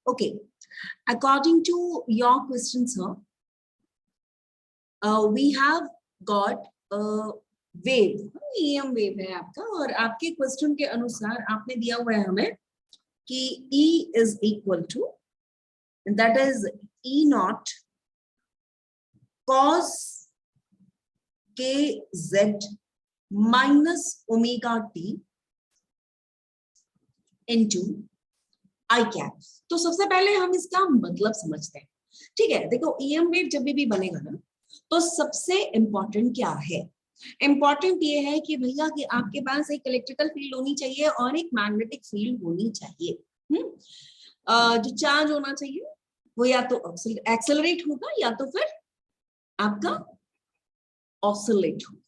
Okay, according to your question, sir, we have got a wave, EM wave है आपका, और आपके question के अनुसार आपने दिया हुआ है हमें कि E is equal to, that is E naught cos kz minus omega t into I cap। तो सबसे पहले हम इसका मतलब समझते हैं, ठीक है। देखो EM वेव जब भी बनेगा ना, तो सबसे इंपॉर्टेंट क्या है? इंपॉर्टेंट ये है कि भैया कि आपके पास एक इलेक्ट्रिकल फील्ड होनी चाहिए और एक मैग्नेटिक फील्ड होनी चाहिए। जो चार्ज होना चाहिए वो या तो एक्सेलरेट होगा या तो फिर आपका ऑसिलेट होगा।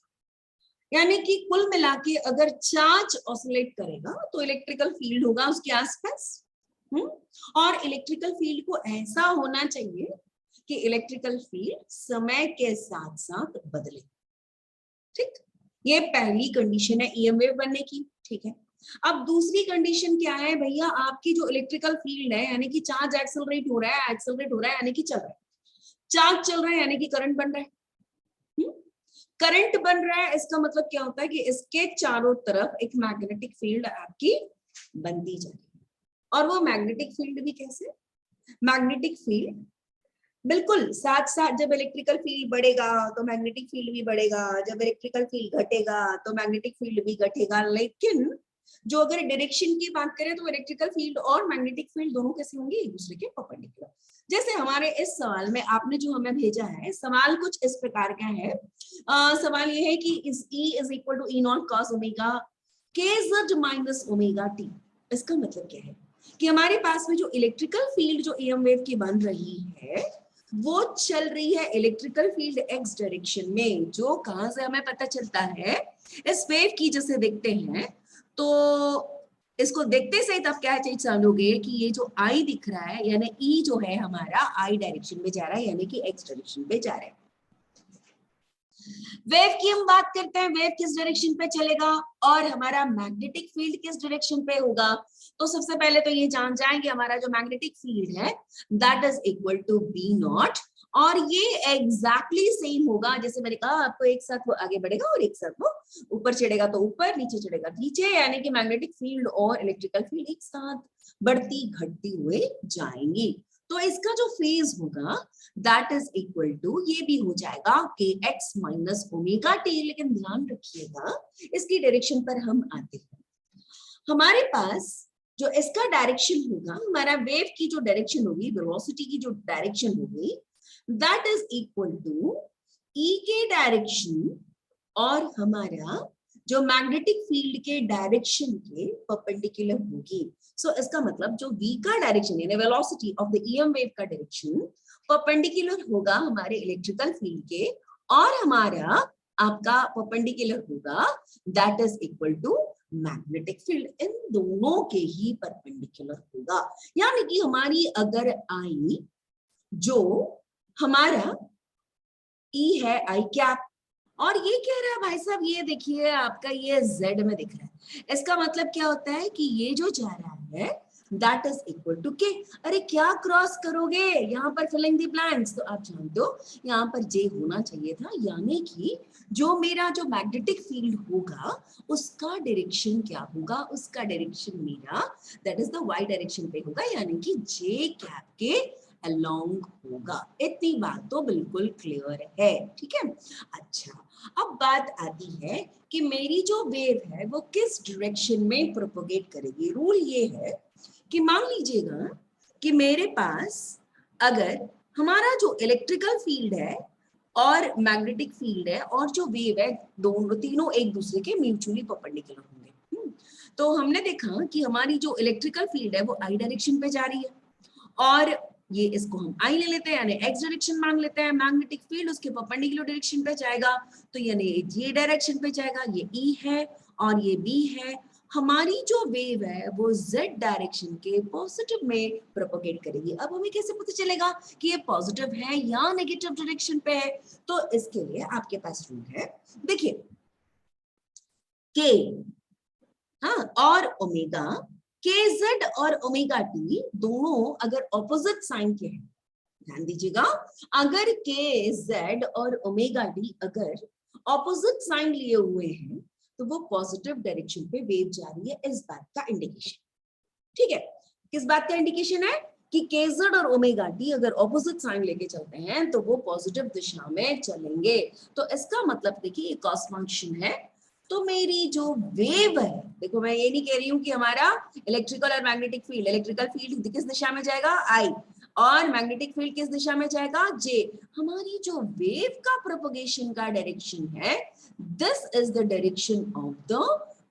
यानी कि कुल मिला के अगर चार्ज ऑसिलेट करेगा तो इलेक्ट्रिकल फील्ड होगा उसके आसपास, और इलेक्ट्रिकल फील्ड को ऐसा होना चाहिए कि इलेक्ट्रिकल फील्ड समय के साथ साथ बदले। ठीक, ये पहली कंडीशन है EM वेव बनने की, ठीक है। अब दूसरी कंडीशन क्या है भैया? आपकी जो इलेक्ट्रिकल फील्ड है, यानी कि चार्ज एक्सेलरेट हो रहा है, एक्सेलरेट हो रहा है यानी कि चल रहा है, चार्ज चल रहा है यानी कि करंट बन रहा है। करंट बन रहा है, इसका मतलब क्या होता है कि इसके चारों तरफ एक मैग्नेटिक फील्ड आपकी बनती जा रही है। और वो मैग्नेटिक फील्ड भी कैसे? मैग्नेटिक फील्ड बिल्कुल साथ साथ, जब इलेक्ट्रिकल फील्ड बढ़ेगा तो मैग्नेटिक फील्ड भी बढ़ेगा, जब इलेक्ट्रिकल फील्ड घटेगा तो मैग्नेटिक फील्ड भी घटेगा। लेकिन जो अगर डायरेक्शन की बात करें तो इलेक्ट्रिकल फील्ड और मैग्नेटिक फील्ड दोनों कैसे होंगे? एक दूसरे के परपेंडिकुलर। जैसे हमारे इस सवाल में आपने जो हमें भेजा है, सवाल कुछ इस प्रकार का है। सवाल ये है कि इस E is equal to E naught cos omega kz minus omega t। इसका मतलब क्या है कि हमारे पास में जो इलेक्ट्रिकल फील्ड जो EM वेव की बन रही है वो चल रही है इलेक्ट्रिकल फील्ड x डायरेक्शन में। जो कहां से हमें पता चलता है? इस वेव की जैसे देखते हैं तो इसको देखते सही तब क्या चीज जानोगे कि ये जो I दिख रहा है यानी E जो है हमारा I डायरेक्शन में जा रहा है, यानी कि x डायरेक्शन पे जा रहा है। वेव की हम बात करते हैं, वेव किस डायरेक्शन पे चलेगा और हमारा मैग्नेटिक फील्ड किस डायरेक्शन पे होगा। तो सबसे पहले तो ये जान जाएं कि हमारा जो मैग्नेटिक फील्ड है that is equal to B naught, और ये एग्जैक्टली सेम होगा जैसे मैंने कहा आपको, एक साथ वो आगे बढ़ेगा और एक साथ वो ऊपर चढ़ेगा तो ऊपर, नीचे चढ़ेगा नीचे, यानी कि मैग्नेटिक फील्ड और इलेक्ट्रिकल फील्ड एक साथ बढ़ती घटती हुए जाएंगी। तो इसका जो फेज होगा दैट इज इक्वल टू, ये भी हो जाएगा kx माइनस ओमेगा टी। लेकिन ध्यान रखिएगा इसकी डायरेक्शन पर हम आते हैं। हमारे पास जो इसका डायरेक्शन होगा, हमारा वेव की जो डायरेक्शन होगी, वेलोसिटी की जो डायरेक्शन होगी that is equal to E के डायरेक्शन और हमारा जो मैग्नेटिक फील्ड के डायरेक्शन के परपेंडिकुलर होगी। सो इसका मतलब जो V का डायरेक्शन यानी velocity of the EM wave का डायरेक्शन परपेंडिकुलर होगा हमारे इलेक्ट्रिकल फील्ड के, और हमारा आपका परपेंडिकुलर होगा that is equal to magnetic field. इन दोनों के ही परपेंडिकुलर होगा। यानी कि हमारी अगर I जो हमारा E है I कैप, और ये कह रहा है भाई साहब ये देखिए आपका ये Z में दिख रहा है, इसका मतलब क्या होता है कि ये जो जा रहा है that is equal to K। अरे क्या क्रॉस करोगे यहाँ पर, फिलिंग द ब्लैंक्स, तो आप जानते हो यहाँ पर J होना चाहिए था। यानी कि जो मेरा जो मैग्नेटिक फील्ड होगा उसका डायरेक्शन क्या होगा? उसका डायरेक्शन मेरा that is the Y direction पे होगा, यानी कि J कैप के अलोंग होगा। इतनी बात तो बिल्कुल क्लियर है, ठीक है। अच्छा, अब बात आती है कि मेरी जो वेव है वो किस डायरेक्शन में प्रोपोगेट करेगी। रूल ये है कि मान लीजिएगा कि मेरे पास अगर हमारा जो इलेक्ट्रिकल फील्ड है और मैग्नेटिक फील्ड है और जो वेव है, दोनों तीनों एक दूसरे के म्यूचुअली परपेंडिकुलर होंगे। तो हमने देखा कि हमारी जो इलेक्ट्रिकल फील्ड है वो I डायरेक्शन पे जा रही है, और ये इसको हम I ले लेते हैं यानी x डायरेक्शन मान लेते हैं। मैग्नेटिक फील्ड उसके परपेंडिकुलर डायरेक्शन पे जाएगा, तो यानी ये डायरेक्शन पे जाएगा, ये E है और ये B है। हमारी जो वेव है वो Z डायरेक्शन के पॉजिटिव में प्रोपोगेट करेगी। अब हमें कैसे पता चलेगा कि ये पॉजिटिव है या नेगेटिव डायरेक्शन पे है? तो इसके लिए आपके पास रूल है, देखिए K और ओमेगा kz और ओमेगा टी दोनों अगर ऑपोजिट साइन के हैं, ध्यान दीजिएगा, अगर kz और ओमेगा टी अगर ऑपोजिट साइन लिए हुए हैं तो वो पॉजिटिव डायरेक्शन पे वेव जा रही है, इस बात का इंडिकेशन। ठीक है, किस बात का इंडिकेशन है कि kz और ओमेगा टी अगर ऑपोजिट साइन लेके चलते हैं तो वो पॉजिटिव दिशा में चलेंगे। तो इसका मतलब देखिए ये कॉस फंक्शन है, तो मेरी जो वेव है, देखो मैं ये नहीं कह रही हूं कि हमारा इलेक्ट्रिकल और मैग्नेटिक फील्ड, इलेक्ट्रिकल फील्ड किस दिशा में जाएगा आई, और मैग्नेटिक फील्ड किस दिशा में जाएगा जे। हमारी जो वेव का प्रोपगेशन का डायरेक्शन है, this is the direction of the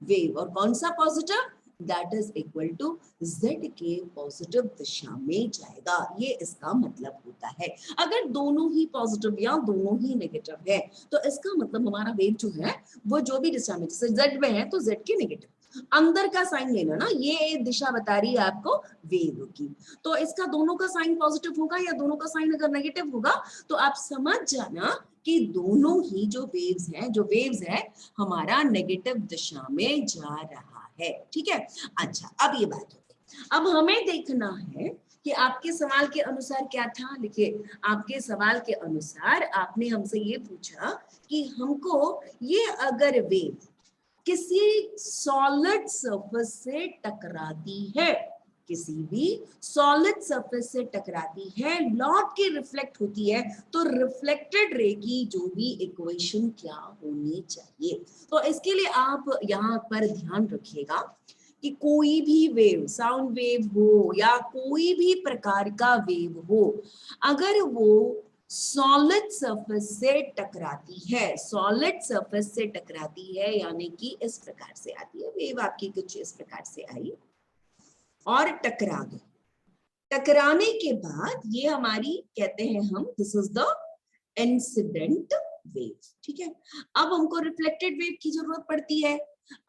wave, और कौन सा positive, that is equal to z के पॉजिटिव दिशा में जाएगा, ये इसका मतलब होता है। अगर दोनों ही पॉजिटिव या दोनों ही नेगेटिव है तो इसका मतलब हमारा वेव जो है वो जो भी दिशा में, जैसे z में है तो z के नेगेटिव, अंदर का साइन लेना ना, ये दिशा बता रही है आपको वेव की। तो इसका दोनों का साइन पॉजिटिव होगा या दोनों का साइन अगर नेगेटिव होगा तो आप समझ जाना कि दोनों ही जो वेव्स है हमारा नेगेटिव दिशा में जा रहा है। ठीक है, अच्छा अब ये बात होती है, अब हमें देखना है कि आपके सवाल के अनुसार क्या था। लिखिए, आपके सवाल के अनुसार आपने हमसे ये पूछा कि हमको ये अगर वेव किसी सॉलिड सरफेस से टकराती है, किसी भी सॉलिड सरफेस से टकराती है, लौट के रिफ्लेक्ट होती है, तो रिफ्लेक्टेड रे की जो भी इक्वेशन क्या होनी चाहिए। तो इसके लिए आप यहाँ पर ध्यान रखिएगा कि कोई भी वेव, साउंड वेव हो या कोई भी प्रकार का वेव हो, अगर वो सॉलिड सरफेस से टकराती है, सॉलिड सरफेस से टकराती है यानी कि इस प्रकार से आती है वेव, आपकी कुछ इस प्रकार से आई और टकरा गई, टकराने के बाद ये हमारी कहते हैं हम, this is the incident wave. ठीक है, अब हमको रिफ्लेक्टेड वेव की जरूरत पड़ती है।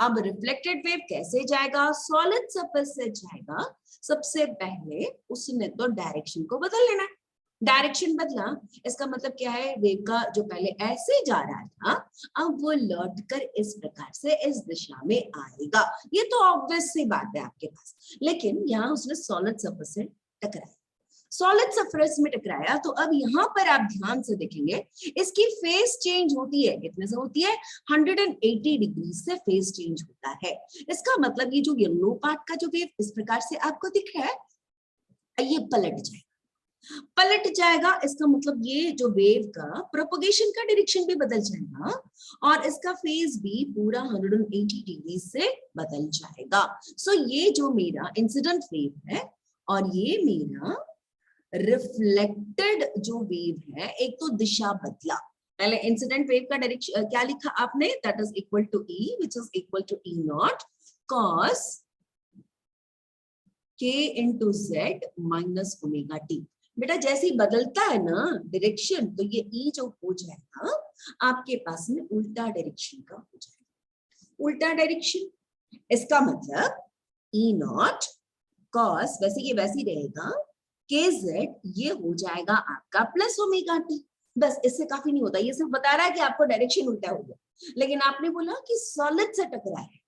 अब रिफ्लेक्टेड वेव कैसे जाएगा, सॉलिड सरफेस से जाएगा, सबसे पहले उसने तो डायरेक्शन को बदल लेना है। डायरेक्शन बदला, इसका मतलब क्या है, वेव का जो पहले ऐसे जा रहा था अब वो लौट कर इस प्रकार से इस दिशा में आएगा। ये तो ऑब्वियस सी बात है आपके पास, लेकिन यहाँ उसने सॉलिड सरफेस से टकराया, सॉलिड सरफेस में टकराया, तो अब यहाँ पर आप ध्यान से देखेंगे इसकी फेस चेंज होती है, कितने से होती है, 180 डिग्री से फेस चेंज होता है। इसका मतलब ये जो येलो पार्ट का जो वेव इस प्रकार से आपको दिख रहा है, ये पलट जाएगा। इसका मतलब ये जो वेव का प्रोपगेशन का डायरेक्शन भी बदल जाएगा और इसका फेज भी पूरा 180 डिग्री से बदल जाएगा। सो ये जो मेरा इंसिडेंट वेव है और ये मेरा रिफ्लेक्टेड जो वेव है, एक तो दिशा बदला। पहले इंसिडेंट वेव का डायरेक्शन क्या लिखा आपने, that is equal to E, which is equal to E naught cos k into z minus omega t. बेटा जैसे ही बदलता है ना डायरेक्शन, तो ये E जो हो जाएगा आपके पास में उल्टा डायरेक्शन का हो जाएगा, उल्टा डायरेक्शन। इसका मतलब E नॉट cos वैसे ये वैसे ही रहेगा, kz ये हो जाएगा आपका प्लस ओमेगा टी। बस इससे काफी नहीं होता, ये सिर्फ बता रहा है कि आपको डायरेक्शन उल्टा हो गया। लेकिन आपने बोला कि सॉलिड से टकरा है,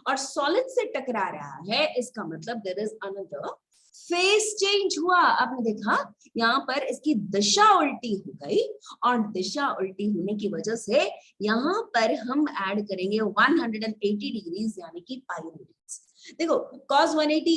और सॉलिड से टकरा रहा है, इसका मतलब there is another phase change हुआ। आपने देखा यहाँ पर इसकी दिशा उल्टी हो गई, और दिशा उल्टी होने की वजह से यहाँ पर हम ऐड करेंगे 180 डिग्रीज यानी कि पाई डिग्रीज। देखो cos 180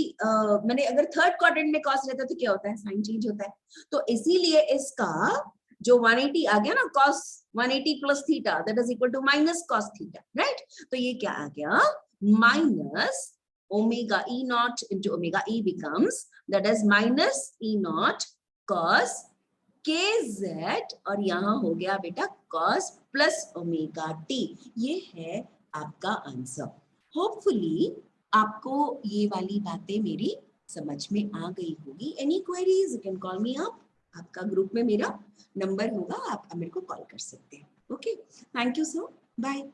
मैंने अगर थर्ड क्वाड्रेंट में cos रहता तो क्या होता है, साइन चेंज होता है। तो इसीलिए इसका जो 180 आ गया ना, cos 180 plus theta that is equal to minus cos theta, right. तो ये क्या आ गया, minus omega E naught into omega E becomes that is minus E naught cos kz, और यहाँ हो गया बेटा cos plus omega t। ये है आपका आंसर। होपफुली आपको ये वाली बातें मेरी समझ में आ गई होगी। Any queries you can call me up, आपका ग्रुप में मेरा नंबर होगा, आप मेरे को कॉल कर सकते हैं। Okay, thank you so, bye.